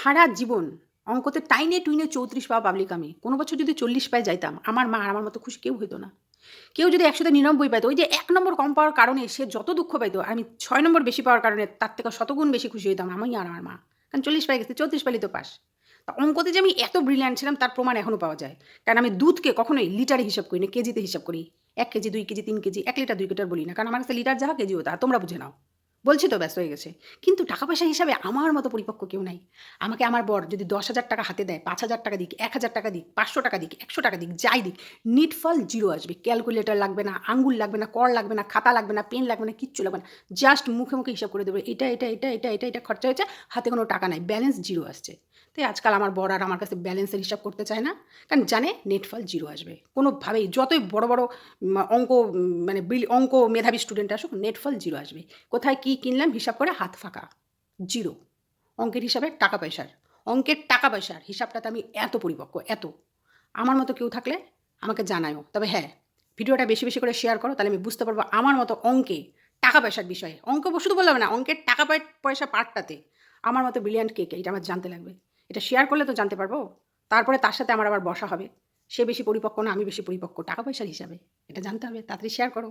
সারা জীবন অঙ্কতে টাইনে টুইনে 34 পাওয়া পাবলিক আমি। কোনো বছর যদি 40 পায়ে যাইতাম, আমার মা আর আমার মতো খুশি কেউ হইতো না। কেউ যদি ১০০ তে ৯৯ পাইতো, ওই যে ১ নম্বর কম পাওয়ার কারণে সে যত দুঃখ পাইতো, আর আমি ৬ নম্বর বেশি পাওয়ার কারণে তার থেকে শতগুণ বেশি খুশি হইতাম আমি আর আমার মা। কারণ 40 পেয়ে গেছি, 34 পেলেই তো পাস। তা অঙ্কতে যে আমি এত ব্রিলিয়ান্ট ছিলাম তার প্রমাণ এখনো পাওয়া যায়। কারণ আমি দুধকে কখনোই লিটারে হিসাব করি না, কেজিতে হিসাব করি। ১ KG, ২ KG, ৩ KG, ১ litre, ২ litre বলি না। কারণ আমার কাছে লিটার যাহা কেজিও তা। তোমরা বুঝে নাও। বলছি তো ব্যস্ত হয়ে গেছে। কিন্তু টাকা পয়সা হিসাবে আমার মতো পরিপক্ক কেউ নাই। আমাকে আমার বর যদি ১০,০০০ টাকা হাতে দেয়, ৫,০০০ টাকা দিক, ১,০০০ টাকা দিক, ৫০০ টাকা দিক, ১০০ টাকা দিক, যাই দিক, নিটফল জিরো আসবে। ক্যালকুলেটর লাগবে না, আঙ্গুল লাগবে না, কর লাগবে না, খাতা লাগবে না, পেন লাগবে না, কিচ্ছু লাগবে না। জাস্ট মুখে, মুখে হিসাব করে দেবে। এটা খরচা হয়েছে, হাতে কোনো টাকা নাই। ব্যালেন্স জিরো আসছে। তাই আজকাল আমার বর আর আমার কাছে ব্যালেন্সের হিসাব করতে চায় না। কারণ জানে নেটফল জিরো আসবে। কোনোভাবেই যতই বড়, বড় অঙ্ক মানে অঙ্ক মেধাবী স্টুডেন্ট আসুক, নেটফল জিরো আসবে। কোথায় কী কিনলাম হিসাব করে হাত ফাঁকা। জিরো। অঙ্কের হিসাবে টাকা পয়সার। অঙ্কের টাকা পয়সার হিসাবটাতে আমি এত পরিপক্ক, এত। আমার মতো কেউ থাকলে আমাকে জানায়ও। তবে হ্যাঁ, ভিডিওটা বেশি, বেশি করে শেয়ার করো, তাহলে আমি বুঝতে পারবো আমার মতো অঙ্কে, টাকা পয়সার বিষয়ে। অঙ্ক শুধু বললাম না, অঙ্কের টাকা পয়সা পার্টটাতে আমার মতো ব্রিলিয়ান্ট কে, এটা আমার জানতে লাগবে। এটা শেয়ার করলে তো জানতে পারবো। তারপরে তার সাথে আমার আবার বসা হবে। সে বেশি পরিপক্ক না, আমি বেশি পরিপক্ক টাকা পয়সার হিসাবে। এটা জানতে হবে। তাড়াতাড়ি শেয়ার করো।